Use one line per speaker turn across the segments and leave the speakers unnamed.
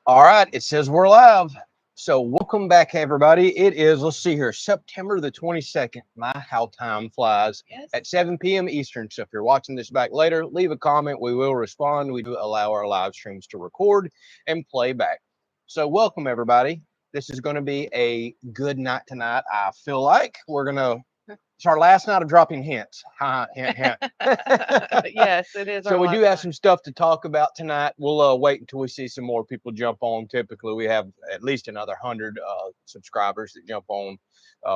All right, it says we're live. So welcome back, everybody. It is, let's see here, September the 22nd. My, how time flies.
Yes.
At 7 p.m. Eastern. So if you're watching this back later, leave a comment. We will respond. We do allow our live streams to record and play back. So welcome, everybody. This is going to be a good night tonight. I feel like we're going to, it's our last night of dropping hints. Hint, hint.
Yes, it is
So
our
we do
last
have
night.
some stuff to talk about tonight. We'll wait until we see some more people jump on. Typically, we have at least another 100 subscribers that jump on,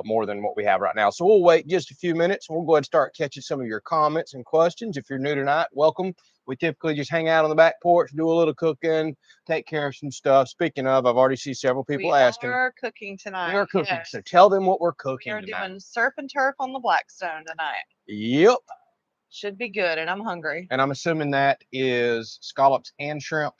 more than what we have right now. So we'll wait just a few minutes. We'll go ahead and start catching some of your comments and questions. If you're new tonight, welcome. We typically just hang out on the back porch, do a little cooking, take care of some stuff. Speaking of, I've already seen several people
We
asking.
are cooking
We
tonight.
are cooking,
Yes.
so tell them what we're
We are
cooking tonight.
doing surf and turf on the Blackstone tonight.
Yep.
Should be good, and I'm hungry.
And I'm assuming that is scallops and shrimp.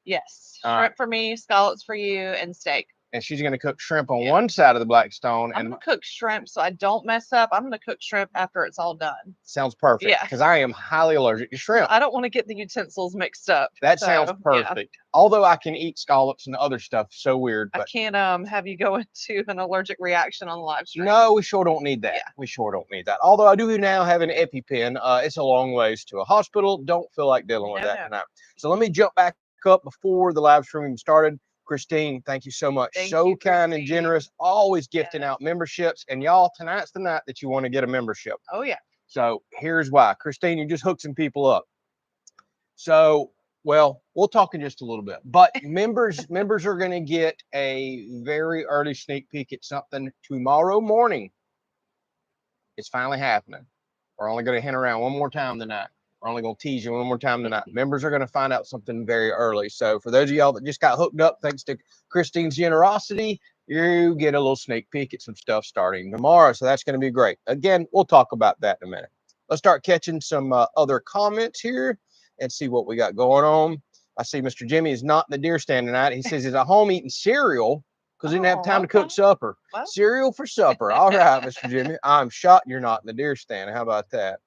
Yes.
All
Shrimp
right.
for me, scallops for you, and steak.
And she's going to cook shrimp on
Yeah.
one side of the Blackstone.
I'm
And
gonna cook shrimp so I don't mess up. I'm gonna cook shrimp after it's all done.
sounds perfect
Yeah.
because I am highly allergic to shrimp.
I don't want to get the utensils mixed up.
That
So,
sounds
yeah.
perfect. Although I can eat scallops and other stuff, so weird.
I
But
can't have you go into an allergic reaction on the live stream.
no, we sure don't need that.
Yeah.
We sure don't need that. Although I do now have an EpiPen. It's a long ways to a hospital. Don't feel like dealing with that
No.
tonight. So let me jump back up before the live stream even started. Christine, thank you so much.
Thank
So
you,
kind and
Christine.
generous, always gifting
Yes.
out memberships. And y'all, tonight's the night that you want to get a membership.
Oh yeah.
So here's why. Christine, you just hooked some people up. So, well, we'll talk in just a little bit. But members are going to get a very early sneak peek at something tomorrow morning. It's finally happening. We're only going to hint around one more time tonight. We're only going to tease you one more time tonight. Members are going to find out something very early. So for those of y'all that just got hooked up, thanks to Christine's generosity, you get a little sneak peek at some stuff starting tomorrow. So that's going to be great. Again, we'll talk about that in a minute. Let's start catching some other comments here and see what we got going on. I see Mr. Jimmy is not in the deer stand tonight. He says he's at home eating cereal because he didn't have time to cook supper.
Well.
Cereal for supper. All right, Mr. Jimmy. I'm shocked you're not in the deer stand. How about that?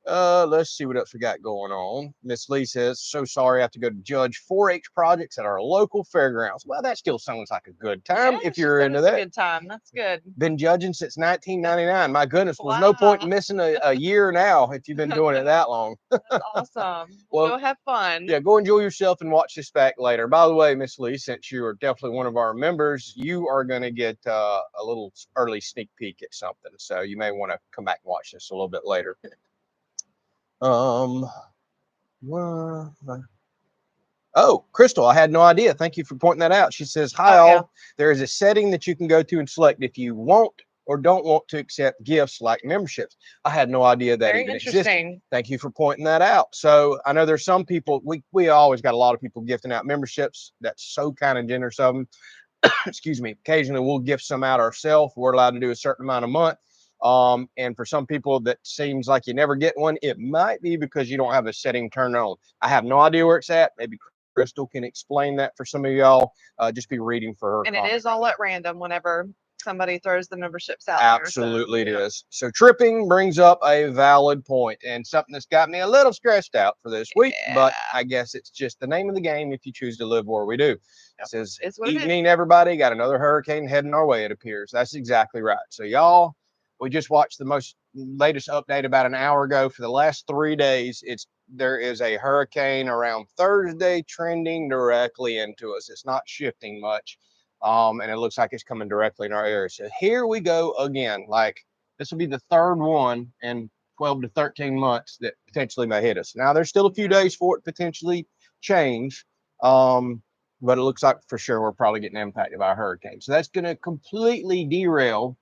Let's see what else we got going on. Miss Lee says, so sorry I have to go to judge 4-H projects at our local fairgrounds. Well, that still sounds like a good time if you're into that.
A good time. That's good.
Been judging since 1999. My goodness, there's no point in missing a year now if you've been doing it that long.
That's awesome.
Well,
go have fun.
Yeah, go enjoy yourself and watch this back later. By the way, Miss Lee, since you are definitely one of our members, you are going to get a little early sneak peek at something. So you may want to come back and watch this a little bit later. Oh, Crystal, I had no idea. Thank you for pointing that out. She says, hi, all. Yeah. There is a setting that you can go to and select if you want or don't want to accept gifts like memberships. I had no idea that even existed. Thank you for pointing that out. So I know there's some people, we always got a lot of people gifting out memberships. That's so kind of generous of them. Excuse me. Occasionally we'll gift some out ourselves. We're allowed to do a certain amount a month. And for some people that seems like you never get one, it might be because you don't have a setting turned on. I have no idea where it's at. Maybe Crystal can explain that for some of y'all. Just be reading for her.
And it is all at random whenever somebody throws the memberships out.
Absolutely there, so, it is. So tripping brings up a valid point and something that's got me a little stressed out for this week, but I guess it's just the name of the game if you choose to live where we do. It says, evening, everybody. Got another hurricane heading our way, it appears. That's exactly right. So y'all, we just watched the latest update about an hour ago. For the last 3 days, there is a hurricane around Thursday trending directly into us. It's not shifting much. And it looks like it's coming directly in our area. So here we go again. Like this will be the third one in 12 to 13 months that potentially may hit us. Now there's still a few days for it to potentially change. But it looks like for sure we're probably getting impacted by a hurricane. So that's going to completely derail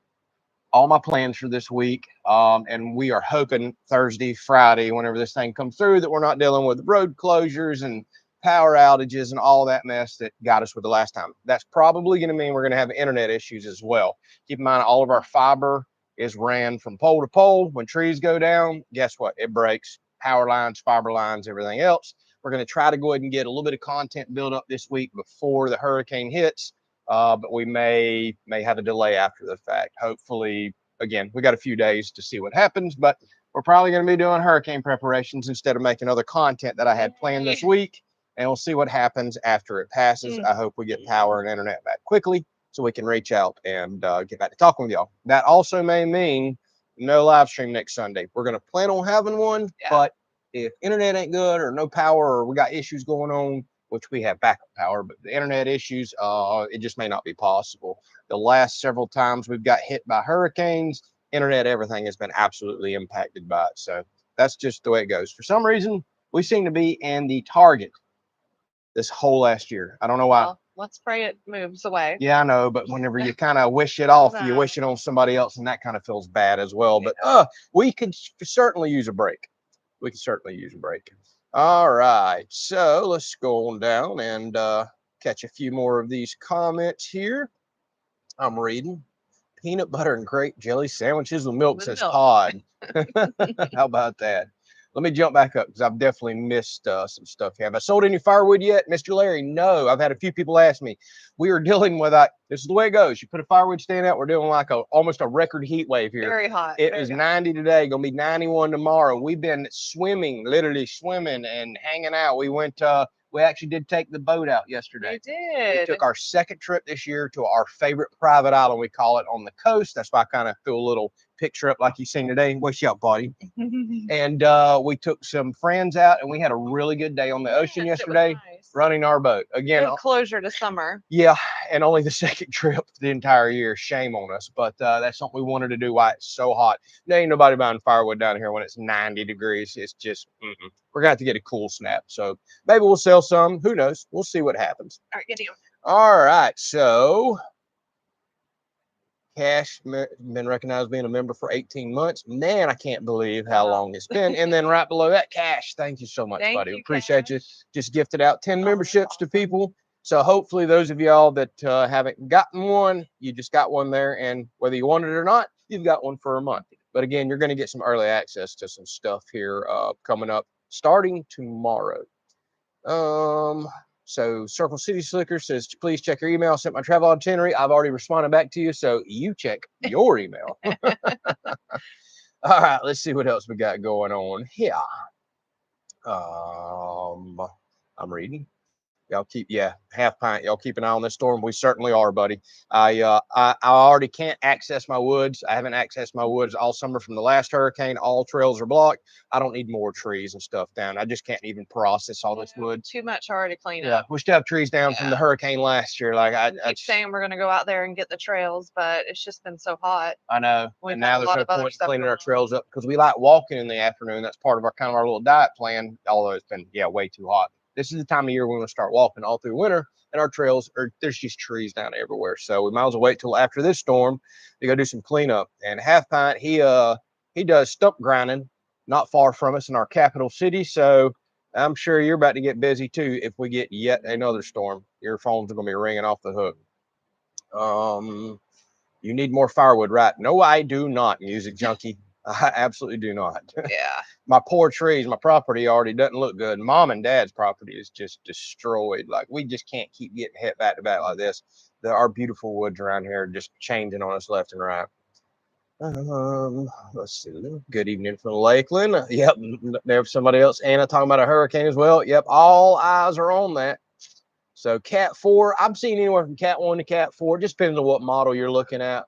all my plans for this week. And we are hoping Thursday, Friday, whenever this thing comes through, that we're not dealing with road closures and power outages and all that mess that got us with the last time. That's probably going to mean we're going to have internet issues as well. Keep in mind, all of our fiber is ran from pole to pole. When trees go down, guess what? It breaks. Power lines, fiber lines, everything else. We're going to try to go ahead and get a little bit of content built up this week before the hurricane hits. But we may have a delay after the fact. Hopefully, again, we got a few days to see what happens, but we're probably going to be doing hurricane preparations instead of making other content that I had planned this week. and we'll see what happens after it passes. I hope we get power and internet back quickly so we can reach out and get back to talking with y'all. That also may mean no live stream next Sunday. We're going to plan on having one, but if internet ain't good or no power or we got issues going on, which we have backup power, but the internet issues, it just may not be possible. The last several times we've got hit by hurricanes, internet, everything has been absolutely impacted by it. So that's just the way it goes. For some reason, we seem to be in the target this whole last year. I don't know why.
Well, let's pray it moves away.
Yeah, I know, but whenever you kind of wish it off, you wish it on somebody else, and that kind of feels bad as well. But we could certainly use a break. We can certainly use a break. All right, so let's go on down and catch a few more of these comments here. I'm reading. Peanut butter and grape jelly sandwiches with milk, says Todd. How about that? Let me jump back up because I've definitely missed some stuff. Have I sold any firewood yet, Mr. Larry? No. I've had a few people ask me. We are dealing with this is the way it goes. You put a firewood stand out. We're doing like almost a record heat wave here.
Very hot.
It was 90 today. Gonna be 91 tomorrow. We've been swimming, literally swimming and hanging out. We went. We actually did take the boat out yesterday.
We did.
We took our second trip this year to our favorite private island. We call it on the coast. That's why I kind of feel a little picture up like you seen today. What's up, buddy? And we took some friends out, and we had a really good day on the ocean yesterday, running our boat. Again,
good closure to summer.
Yeah, and only the second trip the entire year. Shame on us, but that's something we wanted to do while it's so hot. There ain't nobody buying firewood down here when it's 90 degrees. It's just, we're going to have to get a cool snap. So maybe we'll sell some. Who knows? We'll see what happens.
All right, good deal.
All right, so Cash been recognized being a member for 18 months. Man, I can't believe how long it's been. And then right below that, Cash, thank you so much, buddy. Appreciate you. Just gifted out 10 memberships to people. So hopefully those of y'all that haven't gotten one, you just got one there. And whether you want it or not, you've got one for a month. But again, you're going to get some early access to some stuff here coming up starting tomorrow. So Circle City Slicker says, please check your email. I sent my travel itinerary. I've already responded back to you, so you check your email. All right, let's see what else we got going on here. I'm reading. Y'all keep, half pint. Y'all keep an eye on this storm. We certainly are, buddy. I already can't access my woods. I haven't accessed my woods all summer from the last hurricane. All trails are blocked. I don't need more trees and stuff down. I just can't even process all this wood.
Too much already clean up.
We still have trees down from the hurricane last year. Like I
keep saying we're going to go out there and get the trails, but it's just been so hot.
I know. And now there's no point in cleaning our trails up because we like walking in the afternoon. That's part of our our little diet plan. Although it's been way too hot. This is the time of year we're going to start walking all through winter, and our trails there's just trees down everywhere. So we might as well wait till after this storm to go do some cleanup. And Half Pint, he does stump grinding not far from us in our capital city. So I'm sure you're about to get busy too if we get yet another storm. Your phones are going to be ringing off the hook. You need more firewood, right? No, I do not, Music Junkie. I absolutely do not.
Yeah.
My poor trees, my property already doesn't look good. Mom and Dad's property is just destroyed. Like, we just can't keep getting hit back to back like this. Our beautiful woods around here are just changing on us left and right. Let's see. Good evening from Lakeland. Yep, there's somebody else. Anna talking about a hurricane as well. Yep, all eyes are on that. So Cat 4, I'm seeing anywhere from Cat 1 to Cat 4. Just depends on what model you're looking at.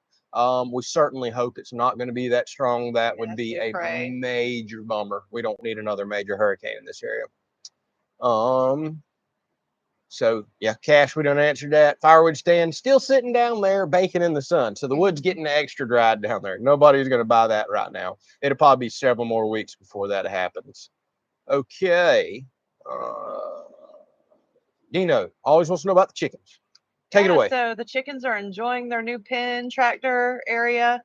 We certainly hope it's not going to be that strong. That would be a major bummer. We don't need another major hurricane in this area. So yeah, Cash, we don't answer that. Firewood stand still sitting down there baking in the sun. So the wood's getting extra dried down there. Nobody's going to buy that right now. It'll probably be several more weeks before that happens. Okay. Dino always wants to know about the chickens. Take it away.
So the chickens are enjoying their new pen tractor area.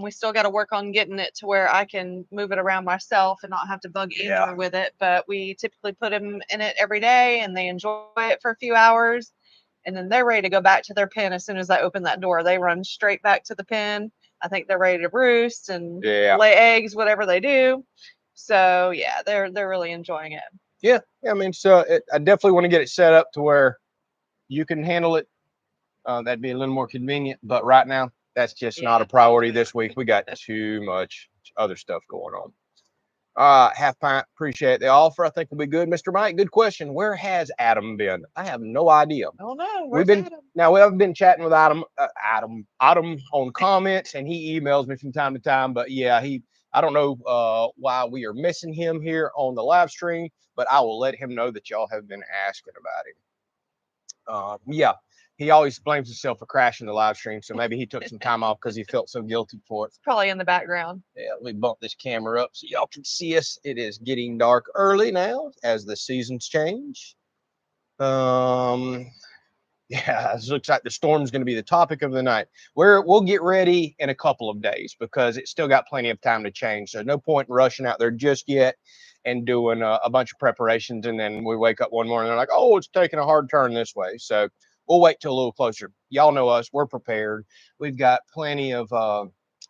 We still got to work on getting it to where I can move it around myself and not have to bug Andrew with it. But we typically put them in it every day, and they enjoy it for a few hours. And then they're ready to go back to their pen as soon as I open that door. They run straight back to the pen. I think they're ready to roost and lay eggs, whatever they do. So yeah, they're really enjoying it.
Yeah, I mean, so I definitely want to get it set up to where you can handle it. That'd be a little more convenient, but right now that's just not a priority this week. We got too much other stuff going on. Half pint. Appreciate the offer. I think we'll be good. Mr. Mike, good question. Where has Adam been? I have no idea.
Oh no,
We've
where's
been
Adam?
now we have been chatting with Adam on comments, and he emails me from time to time. But yeah, I don't know why we are missing him here on the live stream, but I will let him know that y'all have been asking about him. Yeah, he always blames himself for crashing the live stream, so maybe he took some time off because he felt so guilty for it.
It's probably in the background.
Yeah, let me bump this camera up so y'all can see us. It is getting dark early now as the seasons change. Yeah, it looks like the storm's going to be the topic of the night. We'll get ready in a couple of days because it's still got plenty of time to change. So no point in rushing out there just yet and doing a bunch of preparations. And then we wake up one morning and they're like, oh, it's taking a hard turn this way. So we'll wait till a little closer. Y'all know us. We're prepared. We've got plenty of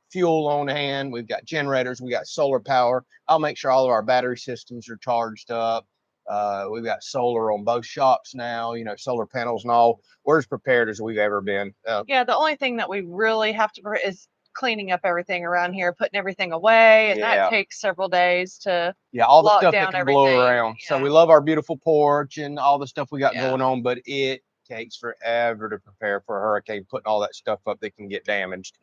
fuel on hand. We've got generators. We got solar power. I'll make sure all of our battery systems are charged up. We've got solar on both shops now, solar panels and all. We're as prepared as we've ever been.
Yeah, the only thing that we really have to is cleaning up everything around here, putting everything away, and that takes several days to
all the
lock
stuff
down
that can blow around.
Yeah.
So we love our beautiful porch and all the stuff we got going on, but it takes forever to prepare for a hurricane, putting all that stuff up that can get damaged.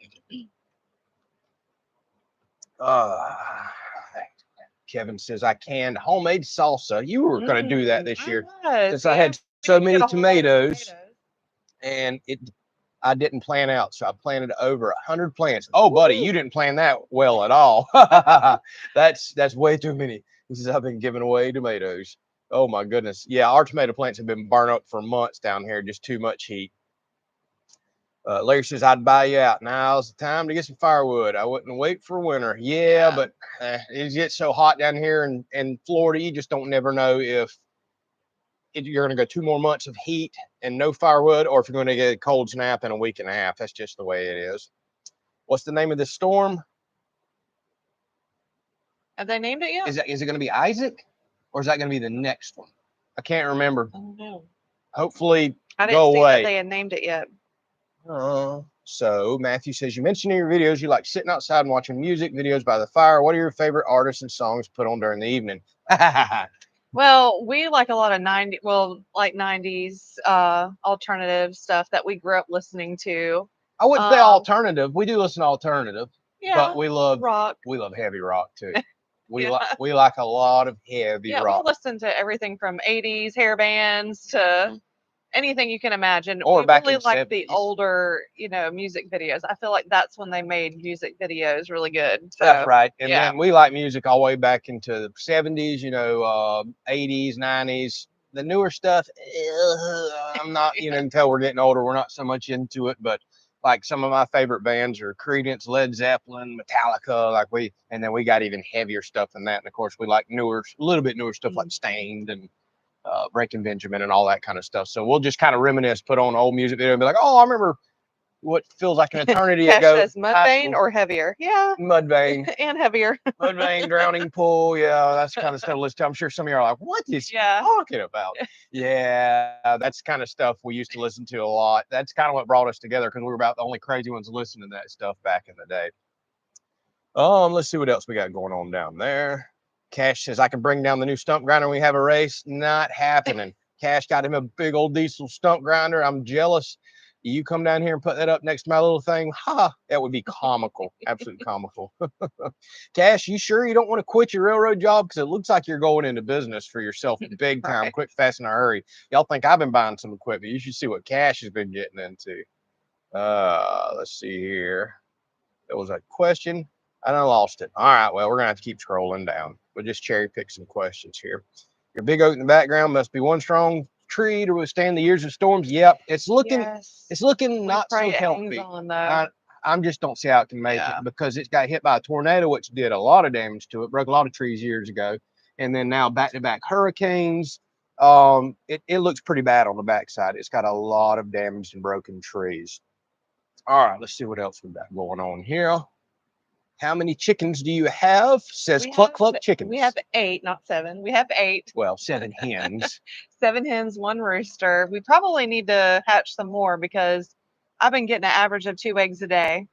Kevin says, I canned homemade salsa. You were going to do that this year. Since I had so many tomatoes, and I didn't plan out. So I planted over 100 plants. Oh, buddy, you didn't plan that well at all. That's way too many. He says, I've been giving away tomatoes. Oh my goodness. Yeah, our tomato plants have been burnt up for months down here, just too much heat. Larry says, I'd buy you out. Now's the time to get some firewood. I wouldn't wait for winter. Yeah. But it gets so hot down here in Florida, you just don't never know if you're going to go 2 more months of heat and no firewood, or if you're going to get a cold snap in a week and a half. That's just the way it is. What's the name of this storm?
Have they named it yet?
Is it going to be Isaac, or is that going to be the next one? I can't remember.
Oh no.
Hopefully,
I didn't see that they had named it yet.
So Matthew says, you mentioned in your videos you like sitting outside and watching music videos by the fire. What are your favorite artists and songs put on during the evening?
Well, we like a lot of 90s alternative stuff that we grew up listening to.
I wouldn't say alternative. We do listen to alternative, but we love
rock.
We love heavy rock too. We like a lot of heavy rock.
Yeah, we listen to everything from 80s hair bands to anything you can imagine.
Or
we
back
really
in
like
70s.
the older, music videos. I feel like that's when they made music videos really good. So,
that's right. And then we like music all the way back into the 70s, 80s, 90s. The newer stuff, I'm not, until we're getting older, we're not so much into it. But like some of my favorite bands are Creedence, Led Zeppelin, Metallica. And then we got even heavier stuff than that. And of course, we like a little bit newer stuff like Stained and Breaking Benjamin and all that kind of stuff. So we'll just kind of reminisce, put on old music video and be like, oh, I remember what feels like an eternity ago.
Says Mudvayne or heavier? Yeah.
Mudvayne.
And heavier.
Mudvayne, Drowning Pool. Yeah, that's kind of stuff. I'm sure some of you are like, what is he talking about? Yeah, that's kind of stuff we used to listen to a lot. That's kind of what brought us together because we were about the only crazy ones listening to that stuff back in the day. Let's see what else we got going on down there. Cash says, I can bring down the new stump grinder when we have a race. Not happening. Cash got him a big old diesel stump grinder. I'm jealous. You come down here and put that up next to my little thing. That would be comical. Absolutely comical. Cash, you sure you don't want to quit your railroad job? Because it looks like you're going into business for yourself big time,
Right.
quick, fast, in a hurry. Y'all think I've been buying some equipment. You should see what Cash has been getting into. Let's see here. There was a question. I done lost it. All right, well, we're going to have to keep scrolling down. We'll just cherry pick some questions here. Your big oak in the background must be one strong tree to withstand the years of storms. Yep, it's looking not so healthy. I just don't see how it can make it because it's got hit by a tornado, which did a lot of damage to it, broke a lot of trees years ago. And then now back-to-back hurricanes. It looks pretty bad on the backside. It's got a lot of damaged and broken trees. All right, let's see what else we've got going on here. How many chickens do you have? Says Cluck Cluck Chickens.
We have 8, not 7. We have 8.
Well, 7 hens.
7 hens, 1 rooster. We probably need to hatch some more because I've been getting an average of 2 eggs a day.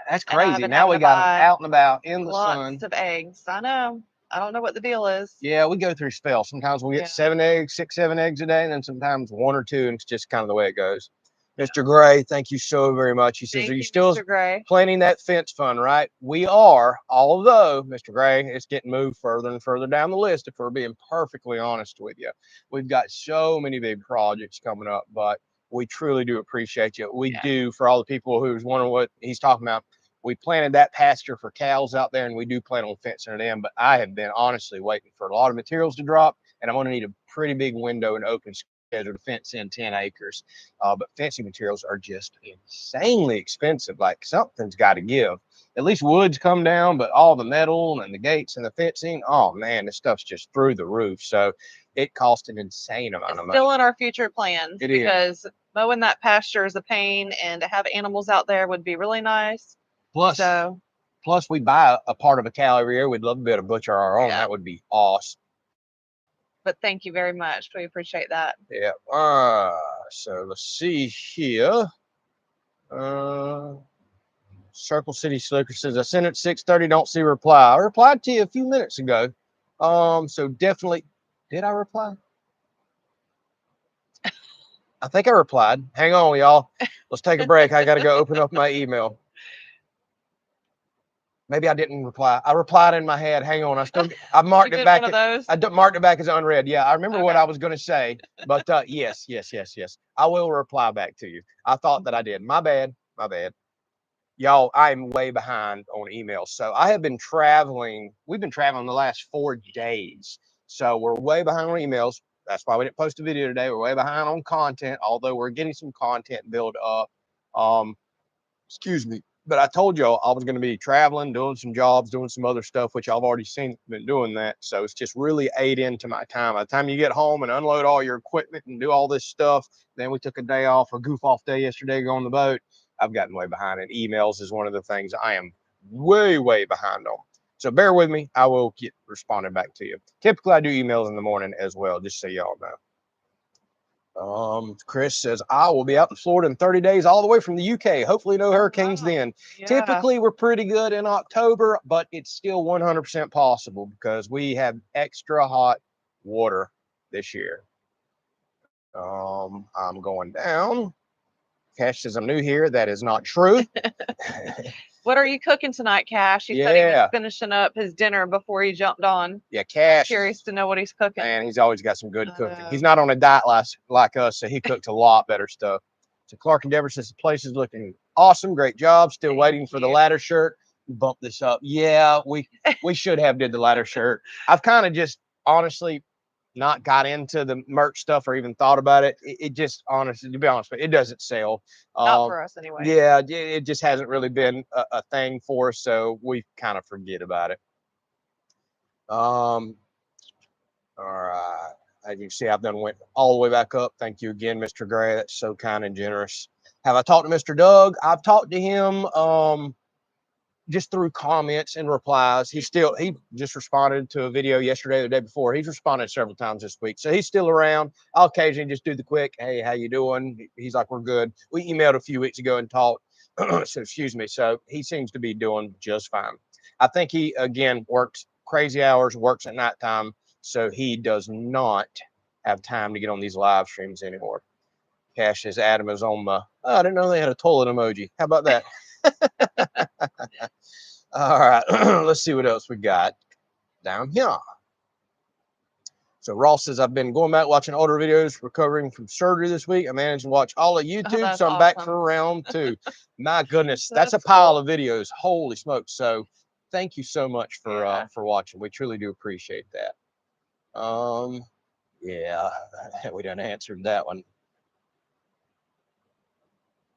That's
And I've
crazy.
been
Now
having
we
to
got them
buy
out and about in the sun.
lots of eggs. I know. I don't know what the deal is.
Yeah, we go through spells. Sometimes we get
Yeah.
7 eggs, 6, 7 eggs a day, and then sometimes 1 or 2, and it's just kind of the way it goes. Mr. Gray, thank you so very much. He says,
Thank
are you
you,
still
Mr. Gray?
planning that fence fund, right? We are, although, Mr. Gray, it's getting moved further and further down the list, if we're being perfectly honest with you. We've got so many big projects coming up, but we truly do appreciate you. We do, for all the people who's wondering what he's talking about. We planted that pasture for cows out there, and we do plan on fencing it in, but I have been honestly waiting for a lot of materials to drop, and I'm going to need a pretty big window and open schedule to fence in 10 acres. But fencing materials are just insanely expensive. Like, something's got to give. At least wood's come down, but all the metal and the gates and the fencing, oh man, this stuff's just through the roof. So it cost an insane amount of money.
Still in our future plans,
It is.
because mowing that pasture is a pain, and to have animals out there would be really nice.
Plus we buy a part of a cow every year. We'd love to be able to butcher our own.
Yeah.
That would be awesome.
But thank you very much. We appreciate that.
Yeah. So let's see here. Circle City Slicker says, I sent it 6:30, don't see a reply. I replied to you a few minutes ago. So definitely, did I reply? I think I replied. Hang on, y'all. Let's take a break. I got to go open up my email. Maybe I didn't reply. I replied in my head. Hang on. I marked it back. Marked it back as unread. Yeah, I remember what I was going to say. But yes. I will reply back to you. I thought that I did. My bad. Y'all, I'm way behind on emails. So I have been traveling. We've been traveling the last 4 days. So we're way behind on emails. That's why we didn't post a video today. We're way behind on content, although we're getting some content built up. Excuse me. But I told y'all I was going to be traveling, doing some jobs, doing some other stuff, which I've already been doing that. So it's just really ate into my time. By the time you get home and unload all your equipment and do all this stuff, then we took a day off, a goof off day yesterday, go on the boat. I've gotten way behind, and emails is one of the things I am way behind on. So bear with me. I will get responding back to you. Typically, I do emails in the morning as well, just so y'all know. Chris says, I will be out in Florida in 30 days, all the way from the UK. Hopefully no hurricanes then. Yeah. Typically, we're pretty good in October, but it's still 100% possible because we have extra hot water this year. I'm going down. Cash says, I'm new here. That is not true.
What are you cooking tonight, Cash? He said he was finishing up his dinner before he jumped on.
Yeah, Cash.
I'm curious to know what he's cooking.
Man, he's always got some good cooking. He's not on a diet like us, so he cooks a lot better stuff. So Clark Endeavor says the place is looking awesome. Great job. Still waiting for the ladder shirt. Bump this up. Yeah, we should have did the ladder shirt. I've kind of just honestly not got into the merch stuff or even thought about it. It just, honestly, to be honest with you, it doesn't sell.
Not for us anyway.
Yeah, it just hasn't really been a thing for us, so we kind of forget about it. All right. As you can see, I've went all the way back up. Thank you again, Mr. Gray. That's so kind and generous. Have I talked to Mr. Doug? I've talked to him just through comments and replies. He just responded to a video yesterday or the day before. He's responded several times this week. So he's still around. I'll occasionally just do the quick, hey, how you doing? He's like, we're good. We emailed a few weeks ago and talked. So excuse me. So he seems to be doing just fine. I think he, again, works crazy hours, works at nighttime. So he does not have time to get on these live streams anymore. Cash says Adam is on my, I didn't know they had a toilet emoji. How about that? All right, let's see what else we got down here. So Ross says, I've been going back watching older videos, recovering from surgery this week. I managed to watch all of YouTube, so I'm back for round 2. My goodness, that's a pile of videos. Holy smokes. So thank you so much for watching. We truly do appreciate that. Yeah, we done answered that one.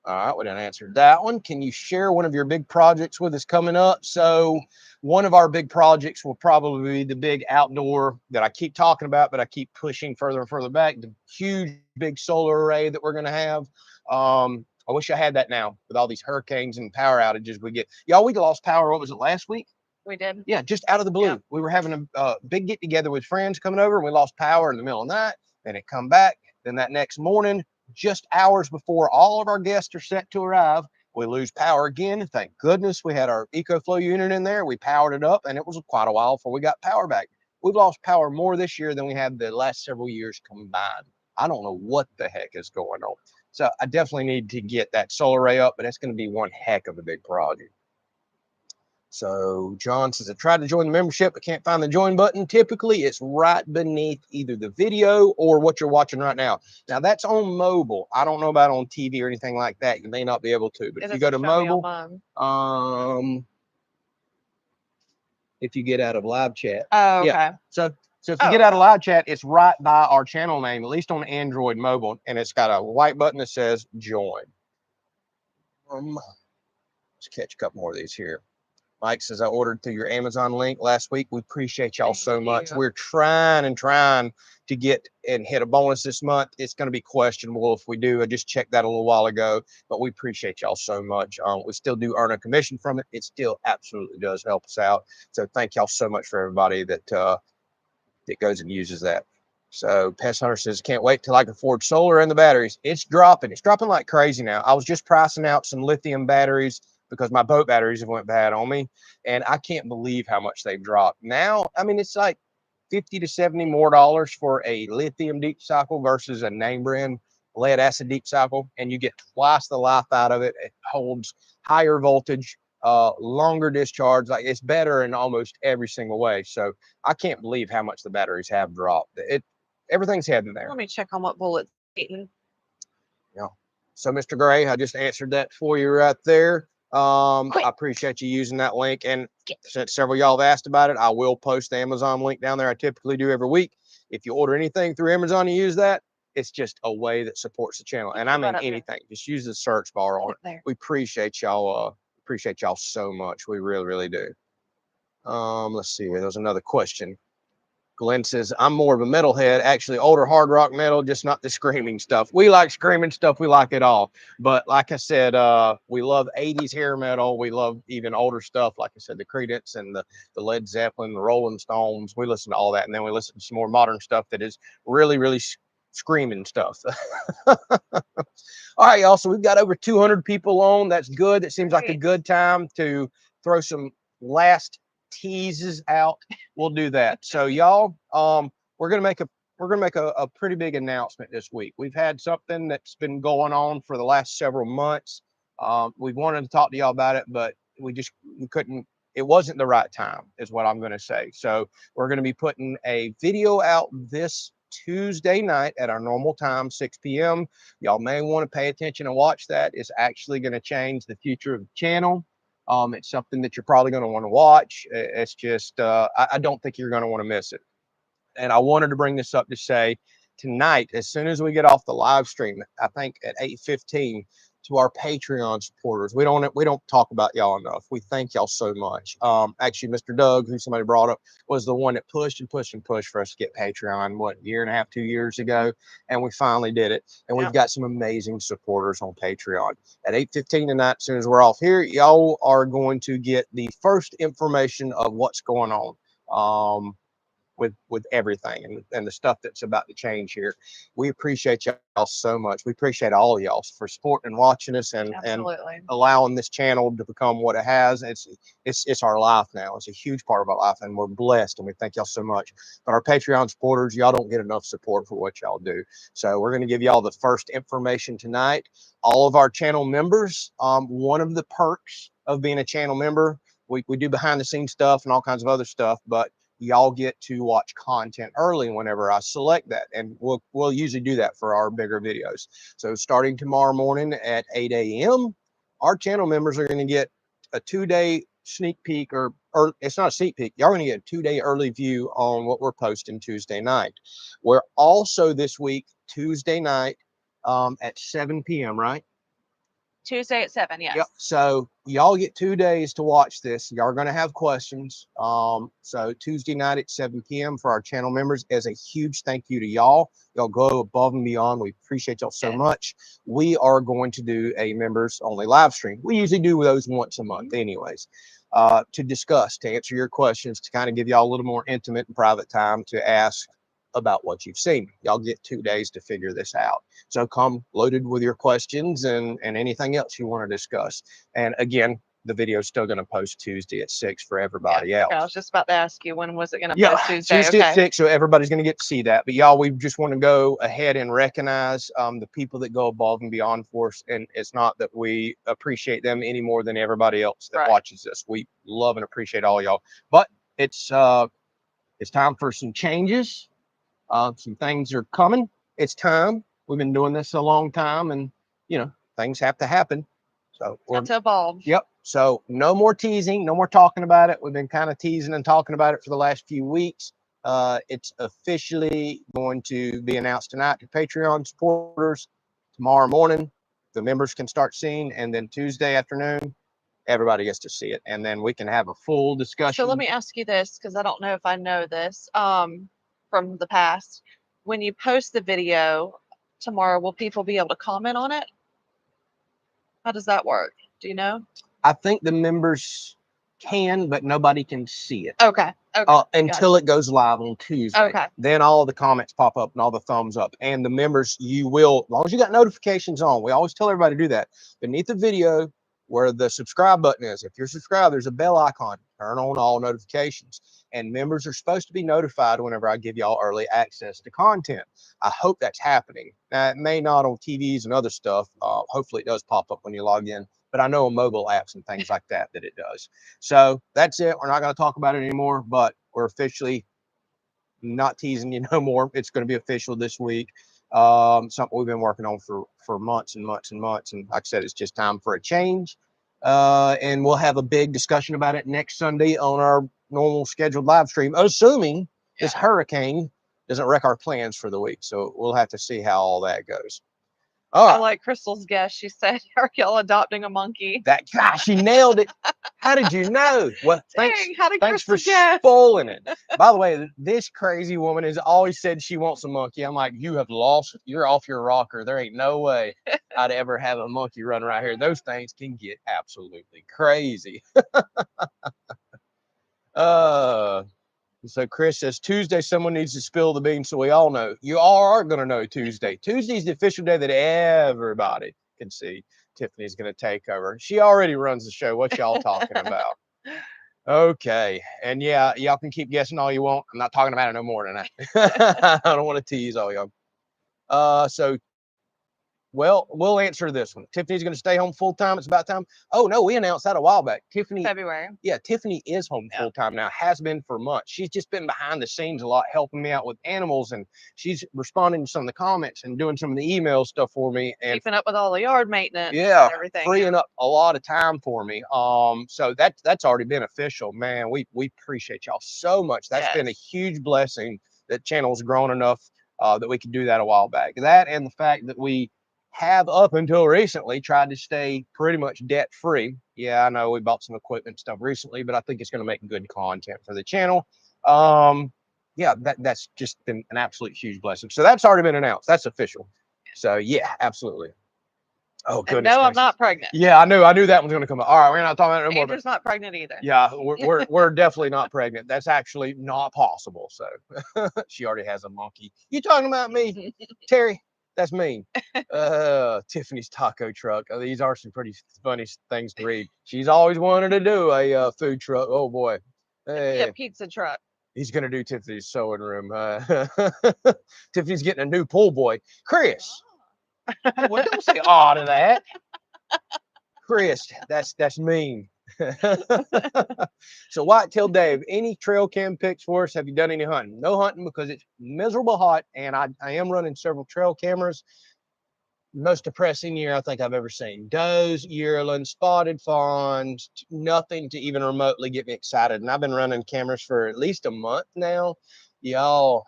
All right, we done answered that one. Can you share one of your big projects with us coming up? So one of our big projects will probably be the big outdoor that I keep talking about, but I keep pushing further and further back, the huge big solar array that we're going to have. I wish I had that now with all these hurricanes and power outages we get. Y'all, we lost power, what was it, last week?
We did.
Yeah, just out of the blue. Yeah. We were having a big get together with friends coming over, and we lost power in the middle of the night. Then it come back. Then that next morning, just hours before all of our guests are set to arrive, We lose power again. Thank goodness we had our EcoFlow unit in there. We powered it up, and it was quite a while before we got power back. We've lost power more this year than we have the last several years combined. I don't know what the heck is going on. So I definitely need to get that solar array up, but it's going to be one heck of a big project. So John says, I tried to join the membership, but can't find the join button. Typically, it's right beneath either the video or what you're watching right now. Now, that's on mobile. I don't know about on TV or anything like that. You may not be able to, but if you go to mobile, if you get out of live chat.
Oh, okay.
Yeah. So if you get out of live chat, it's right by our channel name, at least on Android mobile, and it's got a white button that says join. Let's catch a couple more of these here. Mike says, I ordered through your Amazon link last week. We appreciate y'all so much. We're trying to get and hit a bonus this month. It's going to be questionable if we do. I just checked that a little while ago, but we appreciate y'all so much. We still do earn a commission from it. It still absolutely does help us out. So thank y'all so much for everybody that that goes and uses that. So Pest Hunter says, can't wait till I can afford solar and the batteries. It's dropping. It's dropping like crazy now. I was just pricing out some lithium batteries because my boat batteries have went bad on me, and I can't believe how much they've dropped. Now, I mean, it's like $50 to $70 more for a lithium deep cycle versus a name brand lead acid deep cycle, and you get twice the life out of it. It holds higher voltage, longer discharge. Like, it's better in almost every single way. So I can't believe how much the batteries have dropped. Everything's heading there.
Let me check on what bullet's eating.
Yeah. So Mr. Gray, I just answered that for you right there. I appreciate you using that link, and since several y'all have asked about it, I will post the Amazon link down there. I typically do every week. If you order anything through Amazon and use that, it's just a way that supports the channel. And I mean anything, just use the search bar on it. We appreciate y'all so much. We really, really do. Let's see here. There's another question. Glenn says, I'm more of a metalhead, actually older hard rock metal, just not the screaming stuff. We like screaming stuff. We like it all. But like I said, we love 80s hair metal. We love even older stuff. Like I said, the Creedence and the Led Zeppelin, the Rolling Stones. We listen to all that. And then we listen to some more modern stuff that is really, really screaming stuff. All right, y'all. So we've got over 200 people on. That's good. That seems like a good time to throw some last teases out. We'll do that. So y'all, we're gonna make a pretty big announcement this week. We've had something that's been going on for the last several months. We wanted to talk to y'all about it, but we couldn't. It wasn't the right time, is what I'm going to say. So we're going to be putting a video out this Tuesday night at our normal time, 6 p.m. Y'all may want to pay attention and watch that. It's actually going to change the future of the channel. It's something that you're probably going to want to watch. It's just, I don't think you're going to want to miss it. And I wanted to bring this up to say tonight, as soon as we get off the live stream, I think at 8:15, to our Patreon supporters. We don't talk about y'all enough. We thank y'all so much. Actually, Mr. Doug, who somebody brought up, was the one that pushed for us to get Patreon, what, a year and a half, 2 years ago, and we finally did it. And we've got some amazing supporters on Patreon. At 8:15 tonight, as soon as we're off here, y'all are going to get the first information of what's going on. With everything and the stuff that's about to change here. We appreciate y'all so much. We appreciate all of y'all for supporting and watching us and allowing this channel to become what it has. It's our life now. It's a huge part of our life, and we're blessed, and we thank y'all so much. But our Patreon supporters, y'all don't get enough support for what y'all do. So we're going to give y'all the first information tonight. All of our channel members, one of the perks of being a channel member, we do behind the scenes stuff and all kinds of other stuff, but y'all get to watch content early whenever I select that. And we'll usually do that for our bigger videos. So starting tomorrow morning at 8 a.m., our channel members are going to get a 2-day sneak peek, or it's not a sneak peek. Y'all are going to get a 2-day early view on what we're posting Tuesday night. We're also this week, Tuesday night at 7 p.m., right?
Tuesday at 7, yes.
Yep. So y'all get 2 days to watch this. Y'all are going to have questions. So Tuesday night at 7 p.m. for our channel members. As a huge thank you to y'all. Y'all go above and beyond. We appreciate y'all so much. We are going to do a members only live stream. We usually do those once a month anyways, to discuss, to answer your questions, to kind of give y'all a little more intimate and private time to ask about what you've seen. Y'all get 2 days to figure this out. So come loaded with your questions and anything else you want to discuss. And again, the video is still going to post Tuesday at 6 for everybody else.
Okay, I was just about to ask you, when was it going to
Yeah,
post Tuesday?
Tuesday at
Okay.
6, so everybody's going to get to see that. But y'all, we just want to go ahead and recognize the people that go above and beyond for us. And it's not that we appreciate them any more than everybody else that watches this. We love and appreciate all y'all. But it's time for some changes. Some things are coming. It's time. We've been doing this a long time, and you know, things have to happen. So we're
to evolve.
Yep. So no more teasing, no more talking about it. We've been kind of teasing and talking about it for the last few weeks. It's officially going to be announced tonight to Patreon supporters. Tomorrow morning, the members can start seeing, and then Tuesday afternoon, everybody gets to see it, and then we can have a full discussion.
So let me ask you this, because I don't know if I know this from the past. When you post the video tomorrow, will people be able to comment on it? How does that work? Do you know?
I think the members can, but nobody can see it.
Okay. Okay.
Until it goes live on Tuesday.
Okay.
Then all the comments pop up and all the thumbs up. And the members, you will, as long as you got notifications on, we always tell everybody to do that. Beneath the video where the subscribe button is, if you're subscribed, there's a bell icon. Turn on all notifications. And members are supposed to be notified whenever I give y'all early access to content. I hope that's happening. Now, it may not on TVs and other stuff. Hopefully it does pop up when you log in. But I know on mobile apps and things like that it does. So that's it. We're not going to talk about it anymore, but we're officially not teasing you no more. It's going to be official this week. Something we've been working on for months and months and months. And like I said, it's just time for a change. And we'll have a big discussion about it next Sunday on our normal scheduled live stream, assuming this hurricane doesn't wreck our plans for the week. So we'll have to see how all that goes.
I like Crystal's guess. She said, "Are y'all adopting a monkey?"
Gosh, she nailed it. How did you know? Well, thanks for spoiling it. By the way, this crazy woman has always said she wants a monkey. I'm like, you're off your rocker. There ain't no way I'd ever have a monkey run right here. Those things can get absolutely crazy. So Chris says, Tuesday, someone needs to spill the beans so we all know. You all are going to know Tuesday. Tuesday's the official day that everybody can see Tiffany's going to take over. She already runs the show. What y'all talking about? Okay. And yeah, y'all can keep guessing all you want. I'm not talking about it no more tonight. I don't want to tease all y'all. So well, we'll answer this one. Tiffany's going to stay home full time. It's about time. Oh no, we announced that a while back. Tiffany,
February.
Yeah, Tiffany is home full time now. Has been for months. She's just been behind the scenes a lot, helping me out with animals, and she's responding to some of the comments and doing some of the email stuff for me and
keeping up with all the yard maintenance.
Yeah,
and everything.
Freeing up a lot of time for me. So that's already been official. Man, we appreciate y'all so much. That's been a huge blessing. That channel's grown enough that we could do that a while back. That and the fact that we have up until recently tried to stay pretty much debt free. Yeah, I know we bought some equipment stuff recently, but I think it's going to make good content for the channel. Yeah, that's just been an absolute huge blessing. So that's already been announced. That's official. So yeah, absolutely. Oh goodness.
No, I'm not pregnant.
Yeah, I knew that one's going to come up. All right, we're not talking about it no more.
Andrew's not pregnant either.
Yeah, we're definitely not pregnant. That's actually not possible. So she already has a monkey. You talking about me, Terry? That's mean. Tiffany's taco truck. Oh, these are some pretty funny things to read. She's always wanted to do a food truck. Oh boy.
Hey. A pizza truck.
He's gonna do Tiffany's sewing room. Tiffany's getting a new pool boy. Chris. Oh. Well, don't say aw to that. Chris, that's mean. So Whitetail Dave, any trail cam pics for us? Have you done any hunting? No hunting because it's miserable hot, and I am running several trail cameras. Most depressing year I think I've ever seen. Does, yearlings, spotted fawns, nothing to even remotely get me excited. And I've been running cameras for at least a month now. Y'all,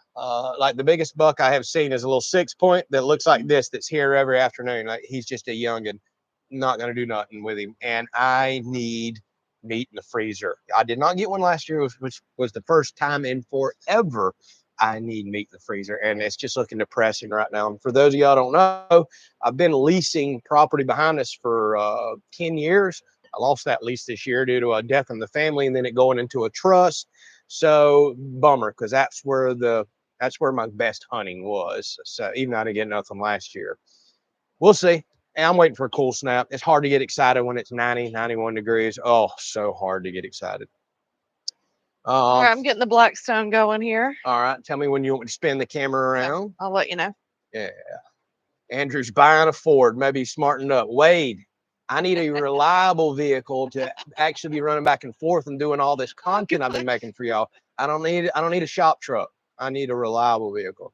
like the biggest buck I have seen is a little 6-point that looks like this, that's here every afternoon. Like he's just a youngin'. Not going to do nothing with him, and I need meat in the freezer. I did not get one last year, which was the first time in forever I need meat in the freezer, and it's just looking depressing right now. And for those of y'all don't know, I've been leasing property behind us for 10 years. I lost that lease this year due to a death in the family, and then it going into a trust. So bummer, because that's where the That's where my best hunting was. So even though I didn't get nothing last year, we'll see. And I'm waiting for a cool snap. It's hard to get excited when it's 90, 91 degrees. Oh, so hard to get excited.
All right, I'm getting the Blackstone going here.
All right. Tell me when you want me to spin the camera around.
Yeah, I'll let you know.
Yeah. Andrew's buying a Ford. Maybe smartened up. Wade, I need a reliable vehicle to actually be running back and forth and doing all this content I've been making for y'all. I don't need a shop truck. I need a reliable vehicle.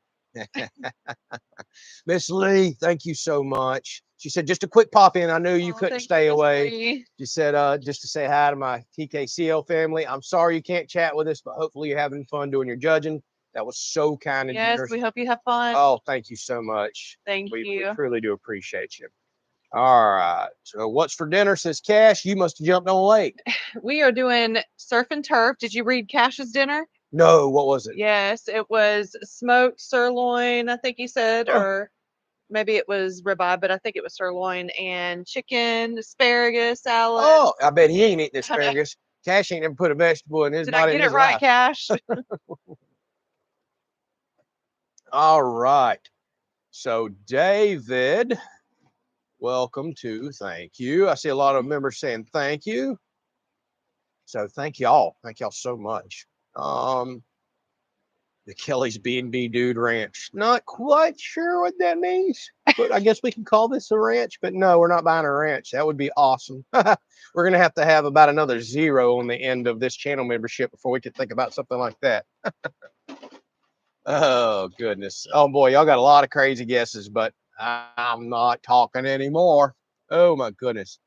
Miss Lee, thank you so much. She said, just a quick pop in. I knew you couldn't stay away. She said, just to say hi to my TKCL family. I'm sorry you can't chat with us, but hopefully you're having fun doing your judging. That was so kind of you.
Yes, we hope you have fun.
Oh, thank you so much.
Thank you.
We truly do appreciate you. All right. So what's for dinner, says Cash? You must have jumped on late.
We are doing surf and turf. Did you read Cash's dinner?
No, what was it?
Yes, it was smoked sirloin, I think he said, or maybe it was ribeye, but I think it was sirloin and chicken, asparagus, salad.
Oh, I bet he ain't eating asparagus. Cash ain't never put a vegetable in his
Did
body.
I get it right, Cash?
All right. So David, welcome to thank you. I see a lot of members saying thank you. So thank y'all. Thank y'all so much. The Kelley's B&B Dude Ranch. Not quite sure what that means, but I guess we can call this a ranch. But no, we're not buying a ranch. That would be awesome. We're going to have about another 0 on the end of this channel membership before we could think about something like that. Oh, goodness. Oh, boy, y'all got a lot of crazy guesses, but I'm not talking anymore. Oh, my goodness.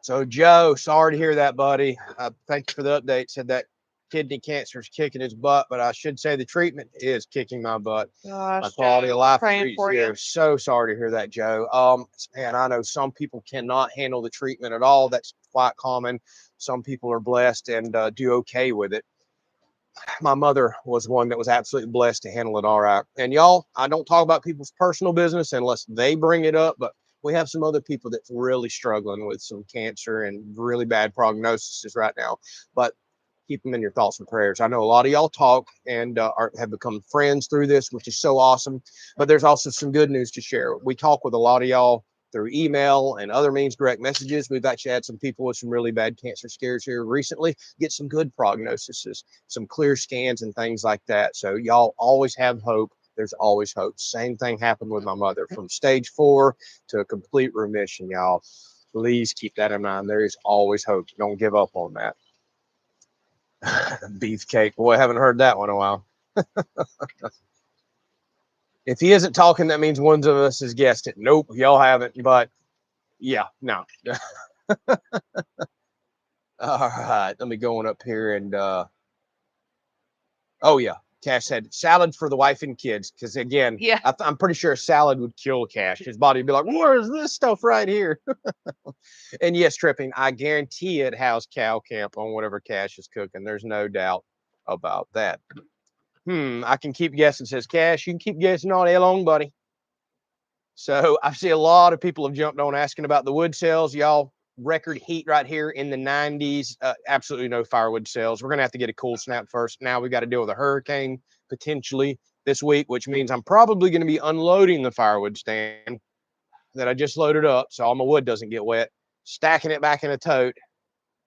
So, Joe, sorry to hear that, buddy. Thank you for the update. Said that kidney cancer is kicking his butt, but I should say the treatment is kicking my butt.
Gosh,
my quality of life
praying for you.
So sorry to hear that, Joe. And I know some people cannot handle the treatment at all. That's quite common. Some people are blessed and do okay with it. My mother was one that was absolutely blessed to handle it all right. And y'all, I don't talk about people's personal business unless they bring it up, but we have some other people that's really struggling with some cancer and really bad prognoses right now. But keep them in your thoughts and prayers. I know a lot of y'all talk and have become friends through this, which is so awesome. But there's also some good news to share. We talk with a lot of y'all through email and other means, direct messages. We've actually had some people with some really bad cancer scares here recently get some good prognoses, some clear scans and things like that. So y'all always have hope. There's always hope. Same thing happened with my mother from stage 4 to a complete remission, y'all. Please keep that in mind. There is always hope. Don't give up on that. Beefcake. Boy, I haven't heard that one in a while. If he isn't talking, that means one of us has guessed it. Nope, y'all haven't. But yeah, no. All right, let me go on up here and oh yeah, Cash said salad for the wife and kids. Because again,
yeah,
I'm pretty sure a salad would kill Cash. His body would be like, where is this stuff right here? And yes, Tripping, I guarantee it has cow camp on whatever Cash is cooking. There's no doubt about that. I can keep guessing, says Cash. You can keep guessing all day long, buddy. So I see a lot of people have jumped on asking about the wood sales. Y'all, record heat right here in the 90s. Absolutely no firewood sales. We're going to have to get a cool snap first. Now we've got to deal with a hurricane potentially this week, which means I'm probably going to be unloading the firewood stand that I just loaded up so all my wood doesn't get wet, stacking it back in a tote.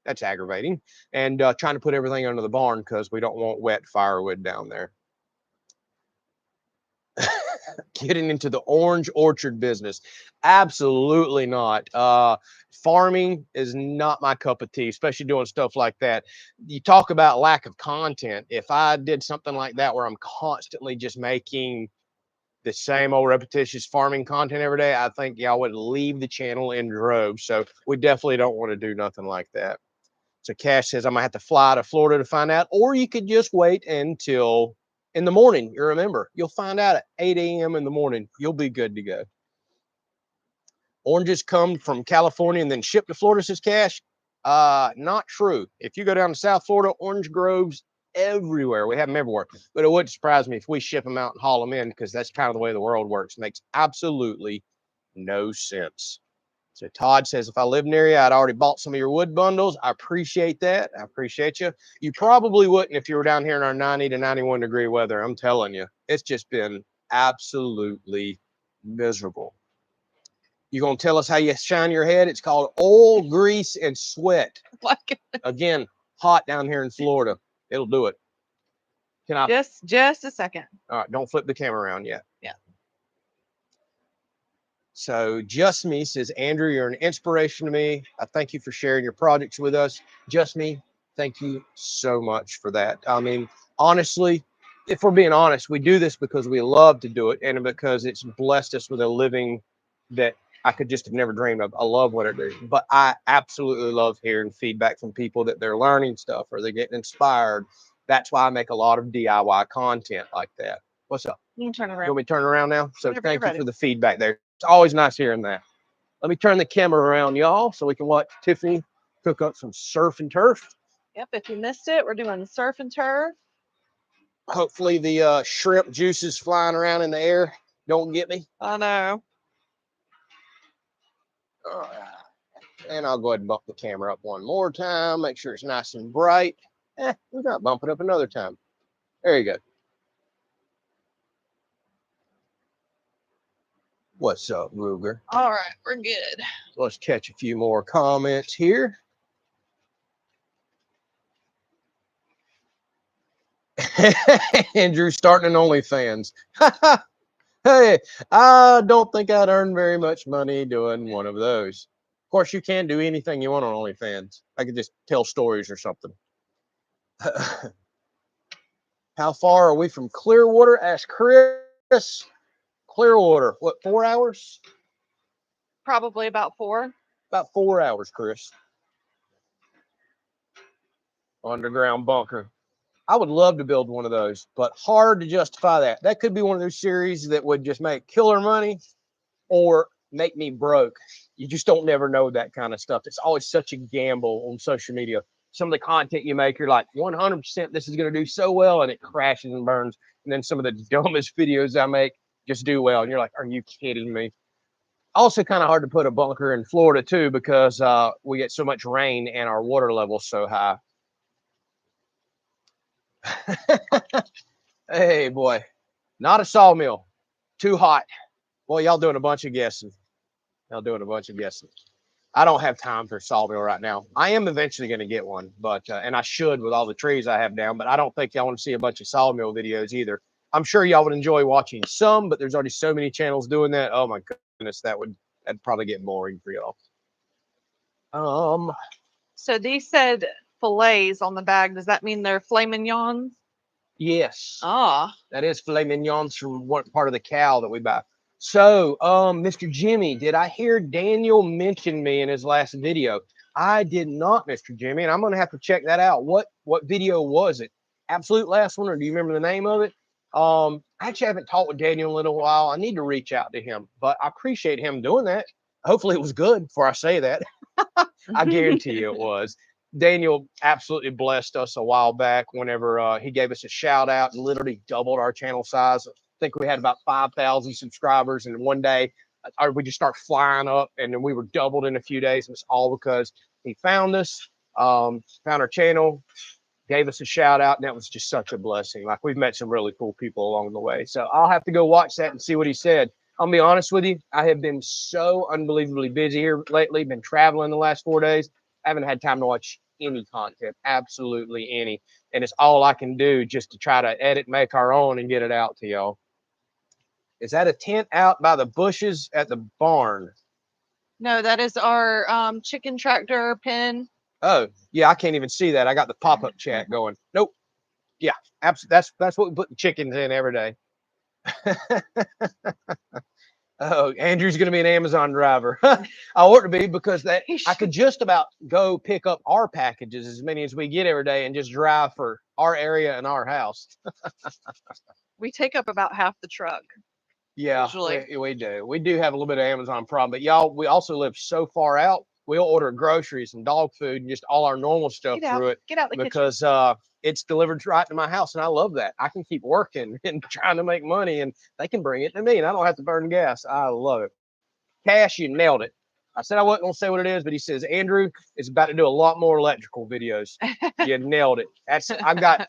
That's aggravating. And trying to put everything under the barn because we don't want wet firewood down there. Getting into the orange orchard business. Absolutely not. Farming is not my cup of tea, especially doing stuff like that. You talk about lack of content. If I did something like that where I'm constantly just making the same old repetitious farming content every day, I think y'all would leave the channel in droves. So we definitely don't want to do nothing like that. So Cash says I'm gonna have to fly to Florida to find out, or you could just wait until in the morning. You remember, you'll find out at 8 a.m. in the morning. You'll be good to go. Oranges come from California and then shipped to Florida, says Cash. Not true. If you go down to South Florida, orange groves everywhere. We have them everywhere. But it wouldn't surprise me if we ship them out and haul them in because that's kind of the way the world works. Makes absolutely no sense. So Todd says, if I live near you, I'd already bought some of your wood bundles. I appreciate that. I appreciate you. You probably wouldn't if you were down here in our 90 to 91 degree weather. I'm telling you, it's just been absolutely miserable. You gonna tell us how you shine your head? It's called oil, grease, and sweat. Again, hot down here in Florida. It'll do it. Can I?
Just a second.
All right, don't flip the camera around yet.
Yeah.
So Just Me says, Andrew, you're an inspiration to me. I thank you for sharing your projects with us. Just Me, thank you so much for that. I mean, honestly, if we're being honest, we do this because we love to do it and because it's blessed us with a living that I could just have never dreamed of. I love what I do, but I absolutely love hearing feedback from people that they're learning stuff or they're getting inspired. That's why I make a lot of DIY content like that. What's up?
You can turn around.
You want me to turn around now? So
Whenever
thank
you're
you
ready.
for the feedback there. It's always nice hearing that. Let me turn the camera around, y'all, so we can watch Tiffany cook up some surf and turf.
Yep, if you missed it, we're doing surf and turf.
Hopefully the shrimp juices flying around in the air don't get me.
I know.
All right. And I'll go ahead and bump the camera up one more time. Make sure it's nice and bright. We got to bump it up another time. There you go. What's up, Ruger?
All right, we're good.
Let's catch a few more comments here. Andrew starting an OnlyFans. Hey, I don't think I'd earn very much money doing one of those. Of course, you can do anything you want on OnlyFans. I could just tell stories or something. How far are we from Clearwater? Asked Chris. Clearwater, what, 4 hours?
Probably about 4.
About 4 hours, Chris. Underground bunker. I would love to build one of those, but hard to justify that. That could be one of those series that would just make killer money or make me broke. You just don't never know that kind of stuff. It's always such a gamble on social media. Some of the content you make, you're like 100% this is going to do so well, and it crashes and burns. And then some of the dumbest videos I make just do well, and you're like, are you kidding me? Also kind of hard to put a bunker in Florida too, because we get so much rain and our water level's so high. Hey, boy, not a sawmill. Too hot. Boy, y'all doing a bunch of guessing. Y'all doing a bunch of guessing. I don't have time for a sawmill right now. I am eventually going to get one, but and I should with all the trees I have down, but I don't think y'all want to see a bunch of sawmill videos either. I'm sure y'all would enjoy watching some, but there's already so many channels doing that. Oh my goodness, that'd probably get boring for y'all.
So these said fillets on the bag. Does that mean they're filet mignons?
Yes.
Ah.
That is filet mignons from one part of the cow that we buy. So, Mr. Jimmy, did I hear Daniel mention me in his last video? I did not, Mr. Jimmy, and I'm going to have to check that out. What video was it? Absolute last one, or do you remember the name of it? I actually haven't talked with Daniel in a little while. I need to reach out to him, but I appreciate him doing that. Hopefully it was good before I say that. I guarantee you it was. Daniel absolutely blessed us a while back whenever he gave us a shout out and literally doubled our channel size. I think we had about 5,000 subscribers, and one day we just start flying up, and then we were doubled in a few days. It was all because he found us, found our channel, gave us a shout out, and that was just such a blessing. Like, we've met some really cool people along the way. So I'll have to go watch that and see what he said. I'll be honest with you, I have been so unbelievably busy here lately, been traveling the last 4 days. I haven't had time to watch any content, absolutely any. And it's all I can do just to try to edit, make our own, and get it out to y'all. Is that a tent out by the bushes at the barn?
No, that is our chicken tractor pen.
Oh, yeah, I can't even see that. I got the pop-up chat going. Nope. Yeah, absolutely. That's what we put the chickens in every day. Oh, Andrew's going to be an Amazon driver. I ought to be, because that I could just about go pick up our packages, as many as we get every day, and just drive for our area and our house.
We take up about half the truck.
Yeah,
usually.
we do. We do have a little bit of Amazon problem, but y'all, we also live so far out. We'll order groceries and dog food and just all our normal stuff through it.
Get out the
because
kitchen.
It's delivered right to my house, and I love that. I can keep working and trying to make money, and they can bring it to me, and I don't have to burn gas. I love it. Cash, you nailed it. I said I wasn't gonna say what it is, but he says Andrew is about to do a lot more electrical videos. You nailed it. That's it. I got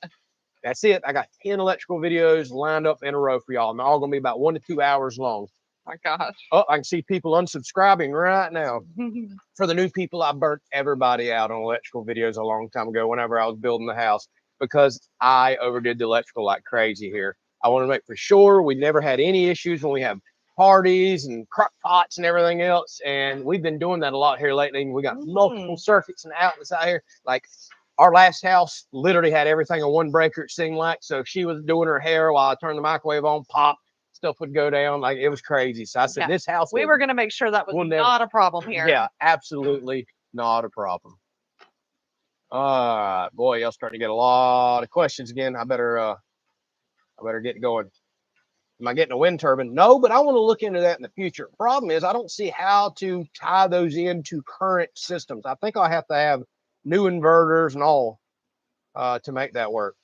10 electrical videos lined up in a row for y'all. And they're all gonna be about 1 to 2 hours long.
My gosh.
Oh, I can see people unsubscribing right now. For the new people, I burnt everybody out on electrical videos a long time ago whenever I was building the house because I overdid the electrical like crazy here. I want to make for sure we never had any issues when we have parties and crock pots and everything else. And we've been doing that a lot here lately. We got multiple circuits and outlets out here. Like our last house literally had everything on one breaker, it seemed like. So if she was doing her hair while I turned the microwave on, pop, stuff would go down. Like it was crazy. So I said, this house.
We were going to make sure that was not a problem here.
Yeah, absolutely not a problem. Boy, y'all starting to get a lot of questions again. I better get going. Am I getting a wind turbine? No, but I want to look into that in the future. Problem is, I don't see how to tie those into current systems. I think I'll have to have new inverters and all to make that work.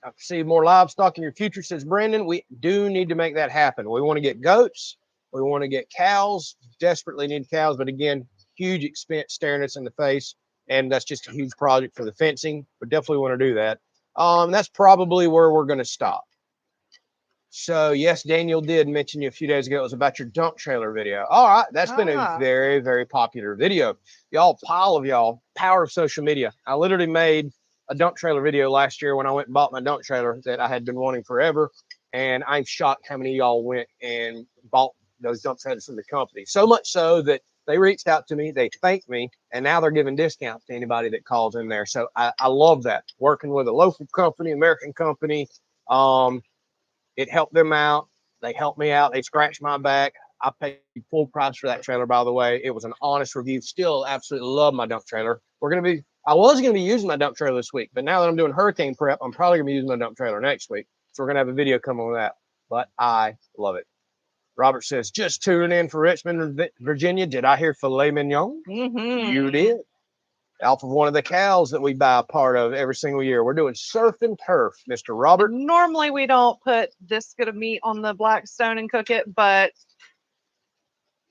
I see more livestock in your future, says Brandon. We do need to make that happen. We want to get goats. We want to get cows. Desperately need cows, but again, huge expense staring us in the face. And that's just a huge project for the fencing. We definitely want to do that. That's probably where we're going to stop. So yes, Daniel did mention you a few days ago. It was about your dump trailer video. All right, that's been a very, very popular video. Y'all, pile of y'all, power of social media. I literally made a dump trailer video last year when I went and bought my dump trailer that I had been wanting forever. And I'm shocked how many of y'all went and bought those dump trailers from the company. So much so that they reached out to me, they thanked me, and now they're giving discounts to anybody that calls in there. So I love that. Working with a local company, American company. It helped them out. They helped me out. They scratched my back. I paid full price for that trailer, by the way. It was an honest review. Still absolutely love my dump trailer. I was going to be using my dump trailer this week, but now that I'm doing hurricane prep, I'm probably going to be using my dump trailer next week. So we're going to have a video coming on that, but I love it. Robert says, just tuning in for Richmond, Virginia. Did I hear filet mignon? You did. Off of one of the cows that we buy a part of every single year. We're doing surf and turf, Mr. Robert.
Normally we don't put this good of meat on the Blackstone and cook it, but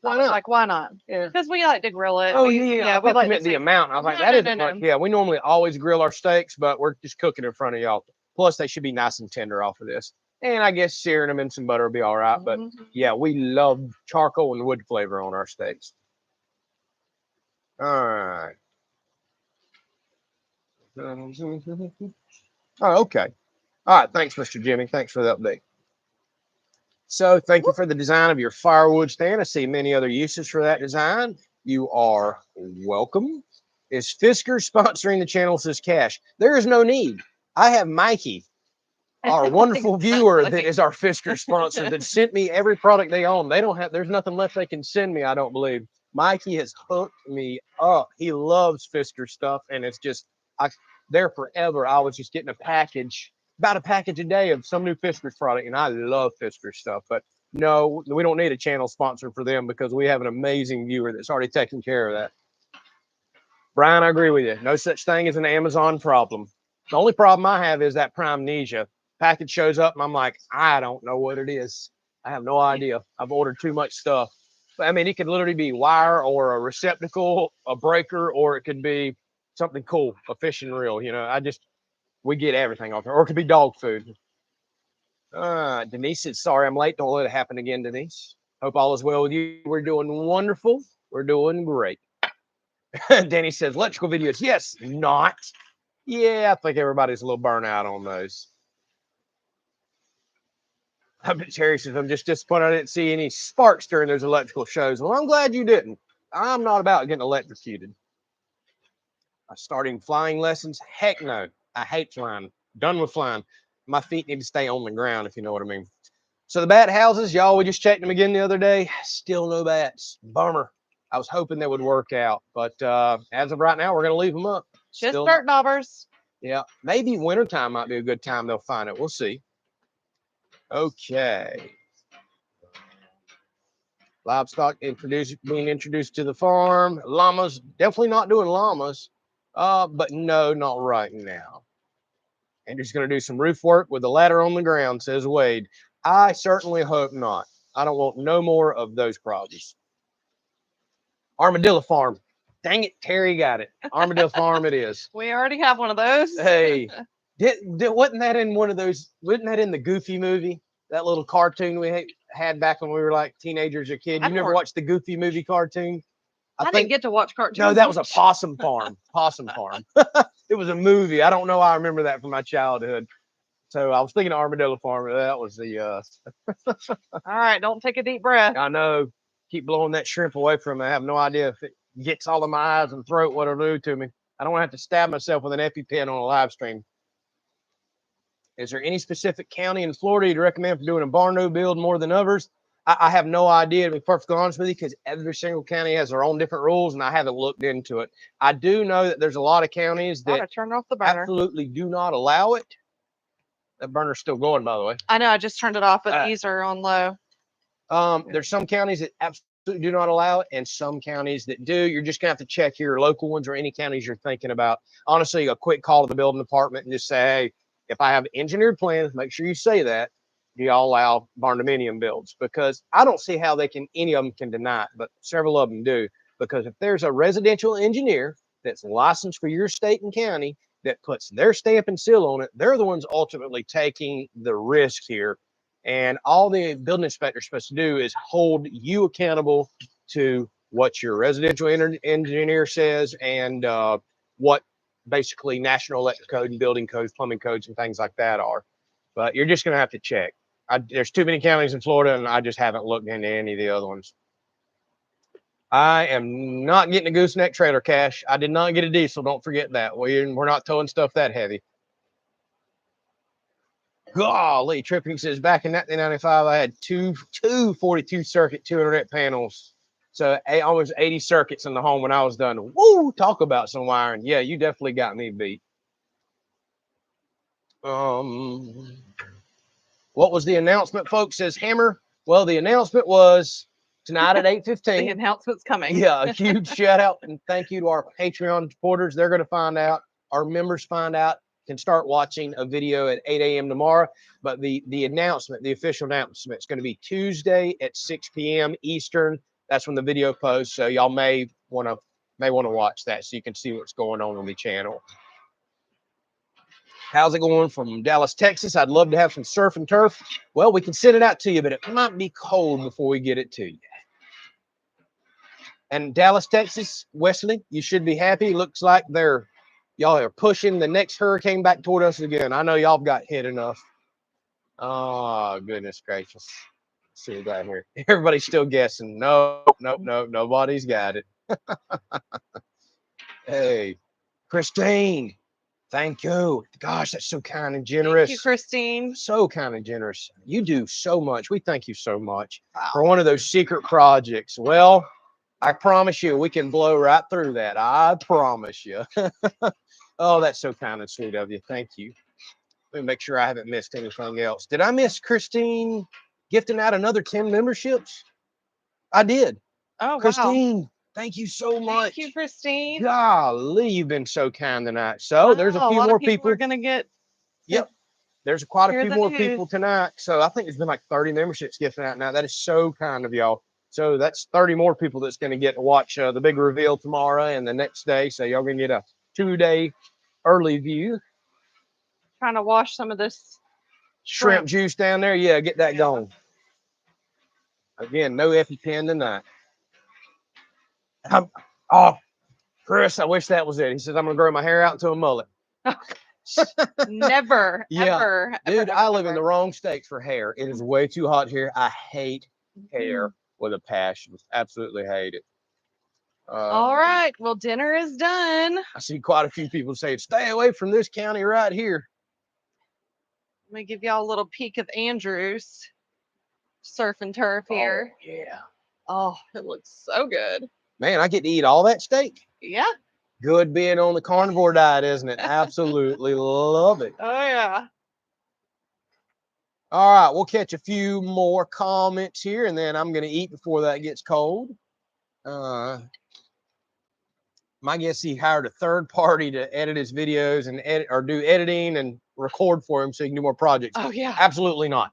why not?
Like, why not? Yeah. Because we like to grill it.
Oh, yeah. We like the amount. I was like, that isn't much. Yeah, we normally always grill our steaks, but we're just cooking in front of y'all. Plus, they should be nice and tender off of this. And I guess searing them in some butter will be all right. But yeah, we love charcoal and wood flavor on our steaks. All right. Oh, okay. All right. Thanks, Mr. Jimmy. Thanks for the update. So thank you for the design of your firewood stand. I see many other uses for that design. You are welcome. Is Fisker sponsoring the channel, says Cash? There is no need. I have Mikey, our wonderful viewer that is our Fisker sponsor that sent me every product they own. There's nothing left they can send me, I don't believe. Mikey has hooked me up. He loves Fisker stuff, and it's just, there forever. I was just getting about a package a day of some new Fisker product, and I love Fisker stuff. But no, we don't need a channel sponsor for them because we have an amazing viewer that's already taking care of that. Brian, I agree with you. No such thing as an Amazon problem. The only problem I have is that Primnesia. Package shows up, and I'm like, I don't know what it is. I have no idea. I've ordered too much stuff. But I mean, it could literally be wire or a receptacle, a breaker, or it could be something cool, a fishing reel. You know, we get everything off there, or it could be dog food. Denise says, sorry, I'm late. Don't let it happen again, Denise. Hope all is well with you. We're doing wonderful. We're doing great. Danny says, electrical videos. Yes, not. Yeah, I think everybody's a little burnt out on those. I bet Terry says, I'm just disappointed I didn't see any sparks during those electrical shows. Well, I'm glad you didn't. I'm not about getting electrocuted. Starting flying lessons? Heck no. I hate flying. Done with flying. My feet need to stay on the ground, if you know what I mean. So the bat houses, y'all, we just checked them again the other day. Still no bats. Bummer. I was hoping they would work out. But as of right now, we're going to leave them up.
Just dirt daubers.
Yeah. Maybe wintertime might be a good time they'll find it. We'll see. Okay. Livestock being introduced to the farm. Llamas, definitely not doing llamas. But no, not right now. And just going to do some roof work with the ladder on the ground, says Wade. I certainly hope not. I don't want no more of those problems. Armadillo Farm. Dang it, Terry got it. Armadillo Farm it is.
We already have one of those.
Hey, wasn't that in one of those? Wasn't that in the Goofy movie? That little cartoon we had back when we were like teenagers or kids. You never watched the Goofy movie cartoon?
I didn't get to watch cartoons.
No, that was a Possum Farm. Possum Farm. It was a movie. I don't know why I remember that from my childhood. So I was thinking of Armadillo Farm. That was the.
All right, don't take a deep breath.
I know. Keep blowing that shrimp away from me. I have no idea if it gets all in my eyes and throat, what it'll do to me. I don't want to have to stab myself with an EpiPen on a live stream. Is there any specific county in Florida you'd recommend for doing a barn build more than others? I have no idea, to be perfectly honest with you, because every single county has their own different rules, and I haven't looked into it. I do know that there's a lot of counties that
turn off the burner.
Absolutely do not allow it. That burner's still going, by the way.
I know, I just turned it off, but these are on low.
There's some counties that absolutely do not allow it, and some counties that do. You're just gonna have to check your local ones or any counties you're thinking about. Honestly, a quick call to the building department and just say, hey, if I have engineered plans, make sure you say that. Do y'all allow barn dominium builds? Because I don't see how any of them can deny it, but several of them do. Because if there's a residential engineer that's licensed for your state and county that puts their stamp and seal on it, they're the ones ultimately taking the risk here. And all the building inspector is supposed to do is hold you accountable to what your residential engineer says and what basically National Electric Code and building codes, plumbing codes, and things like that are. But you're just going to have to check. There's too many counties in Florida, and I just haven't looked into any of the other ones. I am not getting a gooseneck trailer, Cash. I did not get a diesel. Don't forget that. We're not towing stuff that heavy. Golly, Tripping says back in 1995, I had two 42 circuit 200 panels. So almost 80 circuits in the home when I was done. Woo, talk about some wiring. Yeah, you definitely got me beat. What was the announcement, folks? Says Hammer. Well, the announcement was tonight at 8:15.
The announcement's coming.
Yeah, a huge shout out and thank you to our Patreon supporters. They're going to find out. Our members find out, can start watching a video at 8 a.m. tomorrow. But the announcement, the official announcement, is going to be Tuesday at 6 p.m. Eastern. That's when the video posts. So y'all may want to watch that so you can see what's going on the channel. How's it going from Dallas, Texas? I'd love to have some surf and turf. Well, we can send it out to you, but it might be cold before we get it to you. And Dallas, Texas, Wesley, you should be happy. Looks like y'all are pushing the next hurricane back toward us again. I know y'all got hit enough. Oh, goodness gracious. Let's see what we got here. Everybody's still guessing. No, nobody's got it. Hey, Christine. Thank you. Gosh, that's so kind and generous.
Thank you, Christine.
So kind and generous. You do so much. We thank you so much for one of those secret projects. Well, I promise you, we can blow right through that. I promise you. Oh, that's so kind and sweet of you. Thank you. Let me make sure I haven't missed anything else. Did I miss Christine gifting out another 10 memberships? I did.
Oh,
Christine. Wow. Thank you so much.
Thank you, Christine.
Golly, you've been so kind tonight. So there's a few more people.
We're gonna get.
Yep. There's quite a few more people tonight. So I think there's been like 30 memberships gifted out now. That is so kind of y'all. So that's 30 more people that's going to get to watch the big reveal tomorrow and the next day. So y'all going to get a 2-day early view.
Trying to wash some of this
shrimp juice down there. Yeah, get that going. Again, no EpiPen tonight. Oh, Chris, I wish that was it. He says, I'm going to grow my hair out into a mullet.
Never, ever.
Dude, I live in the wrong state for hair. It is way too hot here. I hate hair with a passion. Absolutely hate it.
All right. Well, dinner is done.
I see quite a few people say, stay away from this county right here.
Let me give y'all a little peek of Andrew's surf and turf here.
Oh, yeah.
Oh, it looks so good.
Man, I get to eat all that steak.
Yeah.
Good being on the carnivore diet, isn't it? Absolutely love it.
Oh, yeah.
All right, we'll catch a few more comments here, and then I'm going to eat before that gets cold. My guess he hired a third party to edit his videos and do editing and record for him so he can do more projects.
Oh, yeah.
Absolutely not.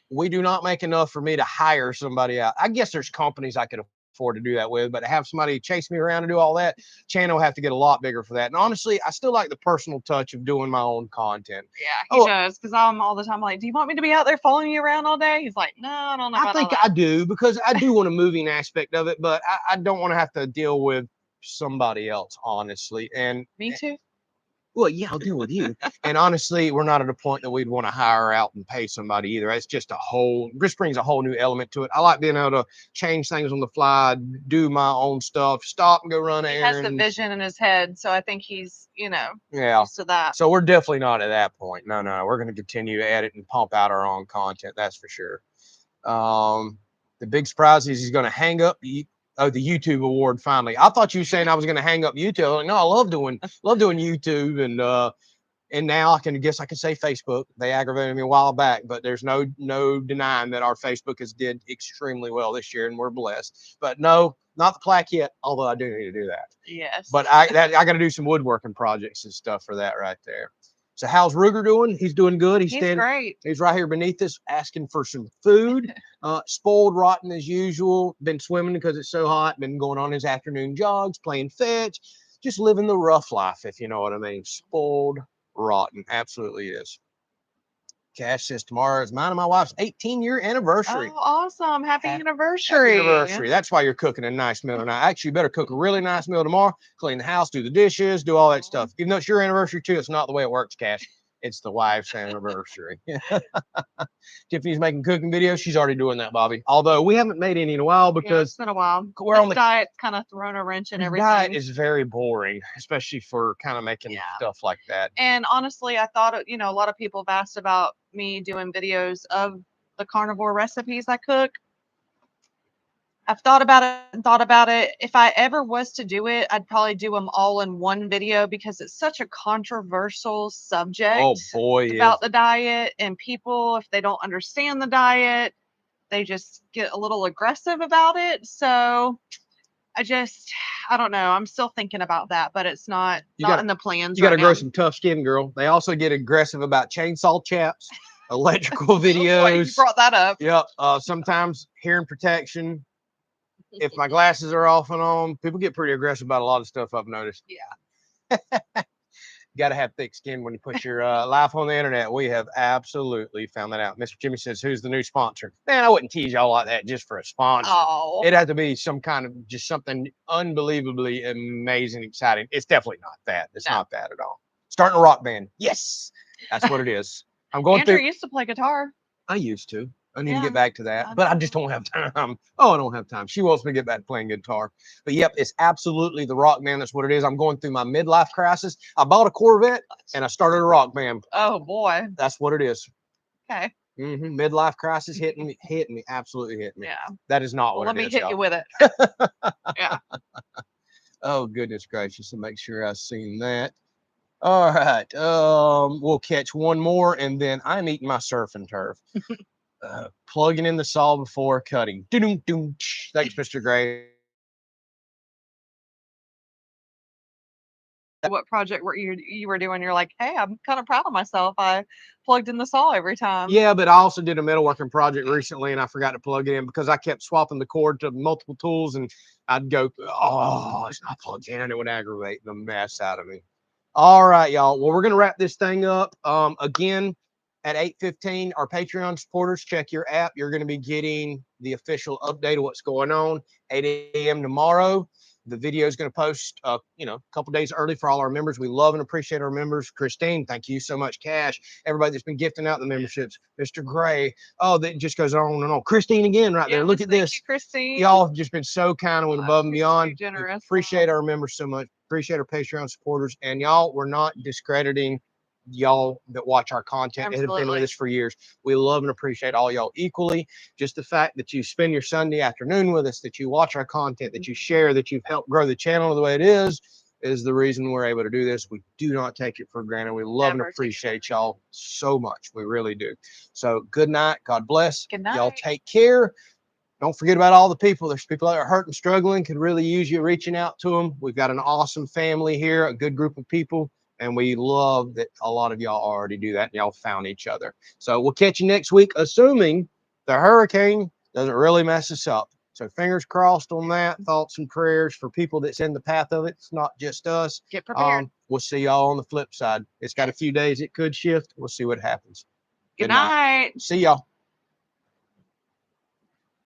We do not make enough for me to hire somebody out. I guess there's companies I could afford to do that with, but to have somebody chase me around and do all that, channel will have to get a lot bigger for that. And honestly, I still like the personal touch of doing my own content.
Yeah, he does, because I'm all the time like, do you want me to be out there following you around all day? He's like, no, I don't know about all that.
I do, because I do want a moving aspect of it, but I don't want to have to deal with somebody else, honestly. And
me too.
well, yeah, I'll deal with you. And honestly, we're not at a point that we'd want to hire out and pay somebody either. It's just just brings a whole new element to it. I like being able to change things on the fly, do my own stuff, stop and go run errands.
He has the vision in his head, so I think he's,
yeah,
used to that.
So we're definitely not at that point. No, we're going to continue to edit and pump out our own content. That's for sure. The big surprise is he's going to hang up the YouTube award finally. I thought you were saying I was going to hang up YouTube. Like, no, I love doing YouTube, and now I can say Facebook. They aggravated me a while back, but there's no denying that our Facebook has did extremely well this year, and we're blessed. But no, not the plaque yet, although I do need to do that.
Yes.
But I got to do some woodworking projects and stuff for that right there. So how's Ruger doing? He's doing good. He's
great.
He's right here beneath us asking for some food. Spoiled rotten as usual. Been swimming because it's so hot. Been going on his afternoon jogs, playing fetch, just living the rough life, if you know what I mean. Spoiled rotten. Absolutely is. Cash says tomorrow is mine and my wife's 18-year anniversary.
Oh, awesome. Happy anniversary.
Happy anniversary. That's why you're cooking a nice meal tonight. Actually, you better cook a really nice meal tomorrow. Clean the house, do the dishes, do all that stuff. Even though it's your anniversary too, it's not the way it works, Cash. It's the wife's anniversary. Tiffany's making cooking videos. She's already doing that, Bobby. Although we haven't made any in a while because
it's been a while.
We're on the
diet's kind of thrown a wrench in everything.
Diet is very boring, especially for kind of making stuff like that.
And honestly, I thought, a lot of people have asked about me doing videos of the carnivore recipes I cook. I've thought about it. If I ever was to do it, I'd probably do them all in one video because it's such a controversial subject.
Oh boy,
about the diet, and people, if they don't understand the diet, they just get a little aggressive about it. So I don't know. I'm still thinking about that, but it's not in the plans.
You got to grow some tough skin, girl. They also get aggressive about chainsaw chaps, electrical videos.
You brought that up.
Yep. Sometimes hearing protection. If my glasses are off and on, people get pretty aggressive about a lot of stuff I've noticed.
Yeah.
You got to have thick skin when you put your life on the internet. We have absolutely found that out. Mr. Jimmy says, who's the new sponsor? Man, I wouldn't tease y'all like that just for a sponsor.
Oh.
It had to be just something unbelievably amazing, exciting. It's definitely not that. It's not that at all. Starting a rock band. Yes. That's what it is. I'm going
Andrew used to play guitar.
I used to. I need to get back to that, but I just don't have time. Oh, I don't have time. She wants me to get back to playing guitar. But yep, it's absolutely the rock band. That's what it is. I'm going through my midlife crisis. I bought a Corvette and I started a rock band.
Oh boy.
That's what it is.
Okay.
Midlife crisis hitting me, absolutely hitting me.
Yeah.
That is not what it is.
Let me hit you with it. Yeah.
Oh, goodness gracious. So make sure I've seen that. All right. We'll catch one more and then I'm eating my surf and turf. Plugging in the saw before cutting. Thanks, Mr. Gray.
What project were you were doing? You're like, hey, I'm kind of proud of myself. I plugged in the saw every time.
Yeah, but I also did a metalworking project recently and I forgot to plug it in because I kept swapping the cord to multiple tools and I'd go, oh, it's not plugged in. It would aggravate the mess out of me. All right, y'all. Well, we're going to wrap this thing up. Again, at 8:15, our Patreon supporters, check your app. You're going to be getting the official update of what's going on. 8 a.m. tomorrow. The video is going to post, a couple days early for all our members. We love and appreciate our members. Christine, thank you so much. Cash, everybody that's been gifting out the memberships. Mr. Gray. Oh, that just goes on and on. Christine again right there. Look at this.
Thank you, Christine.
Y'all have just been so kind and went above and beyond.
Generous.
Appreciate our members so much. Appreciate our Patreon supporters. And y'all, we're not discrediting y'all that watch our content and have been with us for years. We love and appreciate all y'all equally. Just the fact that you spend your Sunday afternoon with us, that you watch our content, that you share, that you've helped grow the channel the way it is the reason we're able to do this. We do not take it for granted. We love and appreciate y'all so much. We really do. So good night. God bless.
Good night.
Y'all take care. Don't forget about all the people. There's people that are hurt and struggling, could really use you reaching out to them. We've got an awesome family here, a good group of people. And we love that a lot of y'all already do that. And y'all found each other. So we'll catch you next week, assuming the hurricane doesn't really mess us up. So fingers crossed on that. Thoughts and prayers for people that's in the path of it. It's not just us.
Get prepared.
We'll see y'all on the flip side. It's got a few days it could shift. We'll see what happens.
Good night.
See y'all.